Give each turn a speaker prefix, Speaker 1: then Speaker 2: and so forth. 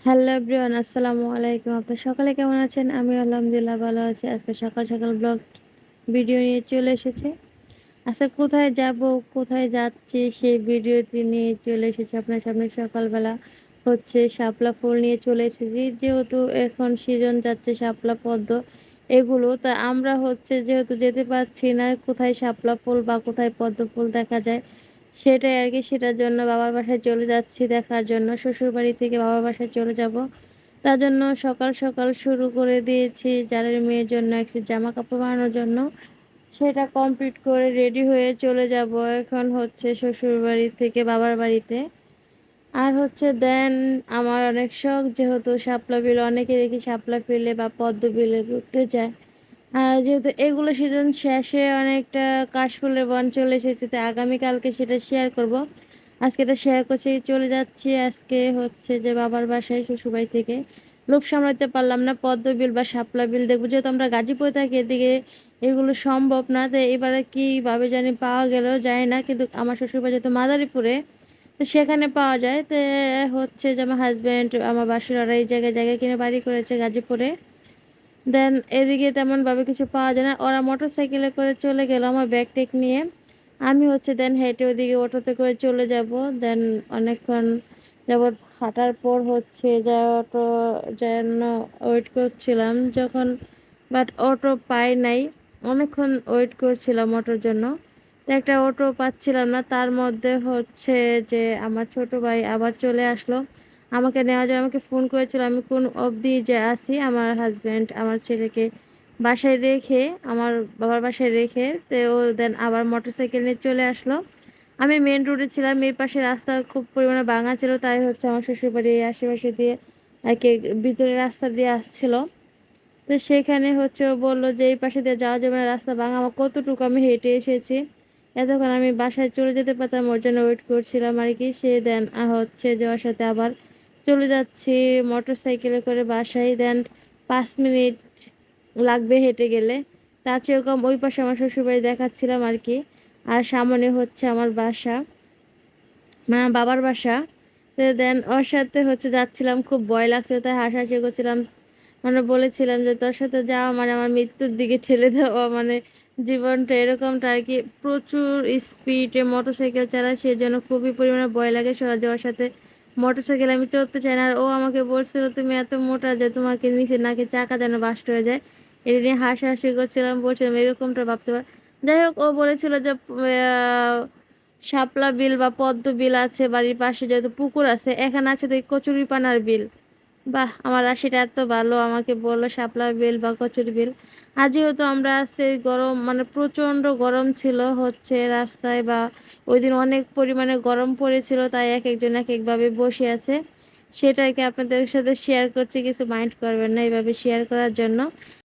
Speaker 1: Hello everyone, আসসালামু আলাইকুম। আপনারা সকালে কেমন আছেন? আমি আলহামদুলিল্লাহ ভালো আছি। আজকে সকাল সকাল ব্লগ ভিডিও নিয়ে চলে এসেছি। আচ্ছা, কোথায় যাব, কোথায় যাচ্ছি সেই ভিডিওটি নিয়ে চলে এসেছি আপনার সামনে। সকালবেলা শাপলা ফুল নিয়ে চলে এসেছি, যেহেতু এখন সিজন যাচ্ছে শাপলা পদ্ম এগুলো, তা আমরা যেহেতু যেতে পারছি না কোথায় শাপলা ফুল বা কোথায় পদ্ম ফুল দেখা যায়, সেটাই আর কি। সেটার জন্য বাবার বাসায় চলে যাচ্ছি দেখার জন্য। শ্বশুরবাড়ি থেকে বাবার বাসায় চলে যাব, তার জন্য সকাল সকাল শুরু করে দিয়েছি জালের মেয়ের জন্য একটা জামা কাপড় বানানোর জন্য। সেটা কমপ্লিট করে রেডি হয়ে চলে যাব এখন শ্বশুরবাড়ি থেকে বাবার বাড়িতে। আর দেন আমার অনেক শখ, যেহেতু শাপলা বিল, অনেকে দেখি শাপলা বিলে বা পদ্ম বিলে ঘুরতে যায়। আর যেহেতু এগুলো সিজন শেষে অনেকটা কাশফুলের বন চলে এসেছে, তাই আগামীকালকে সেটা শেয়ার করব। আজকে এটা শেয়ার করছি, চলে যাচ্ছি আজকে বাবার বাসায় শ্বশুরবাড়ি থেকে। লোভ সামলাতে পারলাম না, পদ্ম বিল বা শাপলা বিল দেখবো, যেহেতু আমরা গাজীপুরে থাকি, এদিকে এগুলো সম্ভব না। তো এবারে কীভাবে জানি পাওয়া গেল যায় না, কিন্তু আমার শ্বশুরবাড়ি যেহেতু মাদারীপুরে, তো সেখানে পাওয়া যায়। তো যে আমার হাজব্যান্ড, আমার বাসুরারা এই জায়গায় জায়গায় কিনে বাড়ি করেছে গাজীপুরে। দেন এদিকে তেমনভাবে কিছু পাওয়া যায় না, ওরা মোটর সাইকেলে করে চলে গেল আমার ব্যাগ টেক নিয়ে। আমি দেন হেঁটে ওদিকে অটোতে করে চলে যাব। দেন অনেকক্ষণ যাবৎ হাঁটার পর অটো যেন ওয়েট করছিলাম যখন, বাট অটো পাই নাই। অনেকক্ষণ ওয়েট করছিলাম অটোর জন্য, তো একটা অটো পাচ্ছিলাম না। তার মধ্যে যে আমার ছোট ভাই আবার চলে আসলো আমাকে নেওয়ার জন্য। আমাকে ফোন করেছিল, আমি কোন অবধি যে আসি, আমার হাজব্যান্ড আমার ছেলেকে বাসায় রেখে, আমার বাবার বাসায় রেখে, তো ও দেন আবার মোটরসাইকেল নিয়ে চলে আসলো। আমি মেন রোডে ছিলাম, এই পাশে রাস্তা খুব পরিমাণে ভাঙা ছিল, তাই আমার শ্বশুরবাড়ি এই আশেপাশে দিয়ে আর কি ভিতরে রাস্তা দিয়ে আসছিল। তো সেখানে ও বললো যে এই পাশে দিয়ে যাওয়া যাবে না, রাস্তা ভাঙা। আমার কতটুকু আমি হেঁটে এসেছি, এতক্ষণ আমি বাসায় চলে যেতে পারতাম, ওর জন্য ওয়েট করছিলাম আর কি। সে দেন যে ওর সাথে আবার চলে যাচ্ছি মোটর সাইকেলে করে বাসায়। দেন 5 মিনিট লাগবে হেঁটে গেলে, তার চেয়েও কম। ওই পাশে আমার শ্বশুরবাড়ি দেখাচ্ছিলাম আর কি, আর সামনে আমার বাসা, মানে বাবার বাসা। তো দেন ওর সাথে যাচ্ছিলাম, খুব ভয় লাগছিল, তাই হাসাহাসি করছিলাম। মানে বলেছিলাম যে তোর সাথে যাওয়া মানে আমার মৃত্যুর দিকে ঠেলে দেওয়া, মানে জীবনটা এরকমটা আর কি। প্রচুর স্পিডে মোটরসাইকেল চালায়, সেই জন্য খুবই পরিমাণে ভয় লাগে সহজে ওর সাথে মোটরসাইকেল আমি চড়তে চাই না। আর ও আমাকে বলছিল তুমি এত মোটা যে তোমাকে নিচে নাকি চাকা যেন বাস্ট হয়ে যায়। এটা নিয়ে হাসাহাসি করছিলাম, বলছিলাম এরকমটা ভাবতে পার। যাই হোক, ও বলেছিল যে শাপলা বিল বা পদ্ম বিল আছে বাড়ির পাশে, যেহেতু পুকুর আছে, এখানে আছে দেখি কচুরিপানার বিল। বাহ, আমার রাশিটা এত ভালো, আমাকে বললো শাপলা বিল বা কচুরি বিল। আর যেহেতু আমরা গরম, মানে প্রচণ্ড গরম ছিল রাস্তায়, বা ওই দিন অনেক পরিমাণে গরম পড়েছিল, তাই এক একজন এক একভাবে বসে আছে। সেটাকে আপনাদের সাথে শেয়ার করছি, কিছু মাইন্ড করবেন না এইভাবে শেয়ার করার জন্য।